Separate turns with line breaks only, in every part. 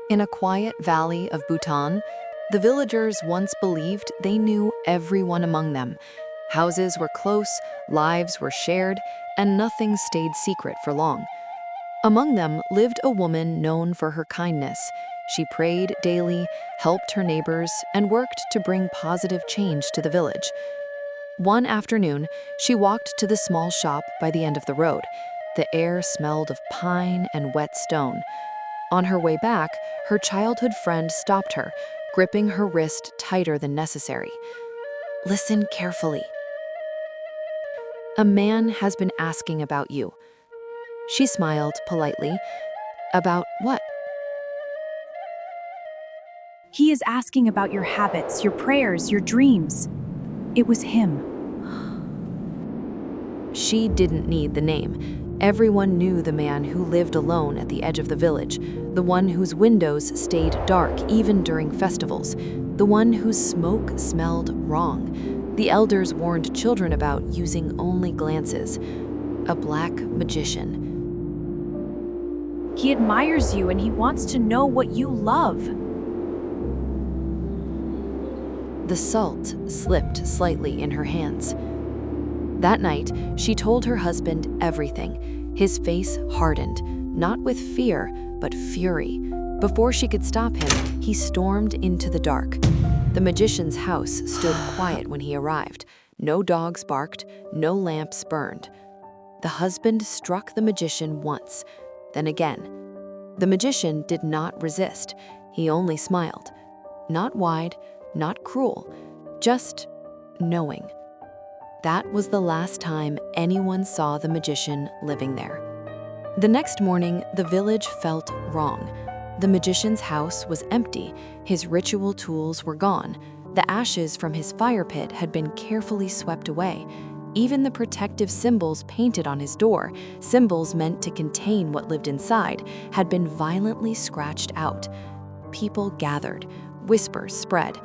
In a quiet valley of Bhutan, the villagers once believed they knew everyone among them. Houses were close, lives were shared, and nothing stayed secret for long. Among them lived a woman known for her kindness. She prayed daily, helped her neighbors, and worked to bring positive change to the village. One afternoon, she walked to the small shop by the end of the road. The air smelled of pine and wet stone. On her way back, her childhood friend stopped her, gripping her wrist tighter than necessary. "Listen carefully. A man has been asking about you." She smiled politely. "About what?"
He is asking about your habits, your prayers, your dreams. It was him.
She didn't need the name. Everyone knew the man who lived alone at the edge of the village, the one whose windows stayed dark even during festivals, the one whose smoke smelled wrong. The elders warned children about using only glances. A black magician.
He admires you and he wants to know what you love.
The salt slipped slightly in her hands. That night, she told her husband everything. His face hardened, not with fear, but fury. Before she could stop him, he stormed into the dark. The magician's house stood quiet when he arrived. No dogs barked, no lamps burned. The husband struck the magician once, then again. The magician did not resist. He only smiled. Not wide, not cruel, just knowing. That was the last time anyone saw the magician living there. The next morning, the village felt wrong. The magician's house was empty. His ritual tools were gone. The ashes from his fire pit had been carefully swept away. Even the protective symbols painted on his door, symbols meant to contain what lived inside, had been violently scratched out. People gathered. Whispers spread.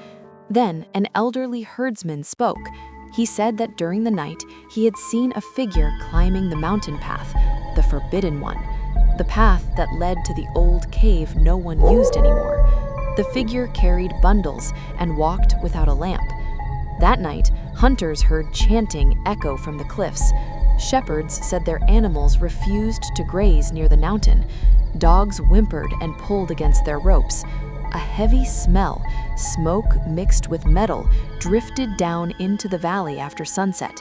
Then an elderly herdsman spoke. He said that during the night, he had seen a figure climbing the mountain path, the forbidden one, the path that led to the old cave no one used anymore. The figure carried bundles and walked without a lamp. That night, hunters heard chanting echo from the cliffs. Shepherds said their animals refused to graze near the mountain. Dogs whimpered and pulled against their ropes. A heavy smell, smoke mixed with metal, drifted down into the valley after sunset.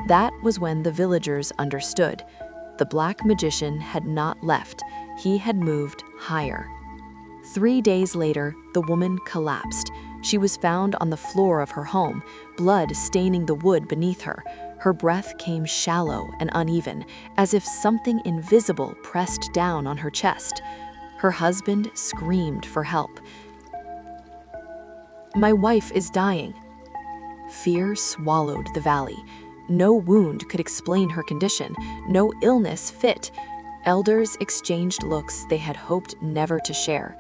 That was when the villagers understood. The black magician had not left. He had moved higher. 3 days later, the woman collapsed. She was found on the floor of her home, blood staining the wood beneath her. Her breath came shallow and uneven, as if something invisible pressed down on her chest. Her husband screamed for help. "My wife is dying." Fear swallowed the valley. No wound could explain her condition, no illness fit. Elders exchanged looks they had hoped never to share.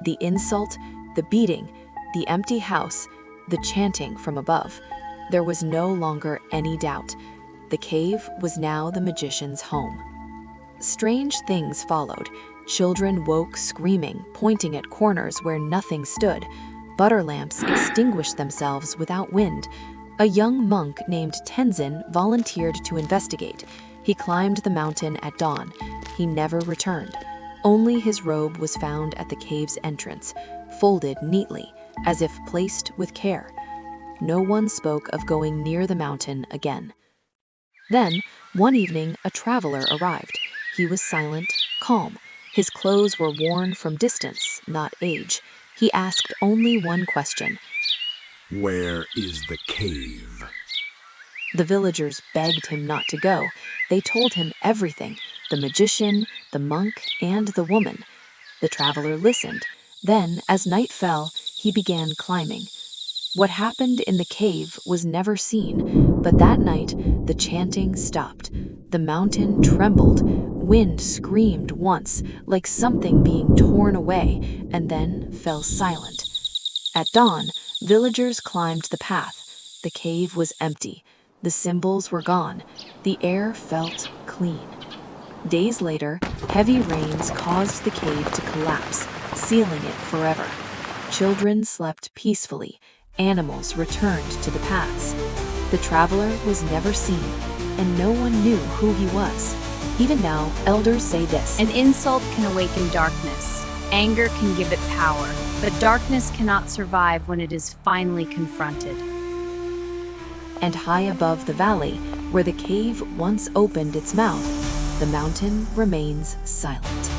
The insult, the beating, the empty house, the chanting from above. There was no longer any doubt. The cave was now the magician's home. Strange things followed. Children woke screaming, pointing at corners where nothing stood. Butter lamps extinguished themselves without wind. A young monk named Tenzin volunteered to investigate. He climbed the mountain at dawn. He never returned. Only his robe was found at the cave's entrance, folded neatly, as if placed with care. No one spoke of going near the mountain again. Then, one evening, a traveler arrived. He was silent, calm. His clothes were worn from distance, not age. He asked only one question.
"Where is the cave?"
The villagers begged him not to go. They told him everything, the magician, the monk, and the woman. The traveler listened. Then, as night fell, he began climbing. What happened in the cave was never seen, but that night, the chanting stopped. The mountain trembled. Wind screamed once, like something being torn away, and then fell silent. At dawn, villagers climbed the path. The cave was empty. The symbols were gone. The air felt clean. Days later, heavy rains caused the cave to collapse. sealing it forever. Children slept peacefully, animals returned to the paths. The traveler was never seen, and no one knew who he was. Even now, elders say this:
An insult can awaken darkness. Anger can give it power, but darkness cannot survive when it is finally confronted.
And high above the valley, where the cave once opened its mouth, the mountain remains silent.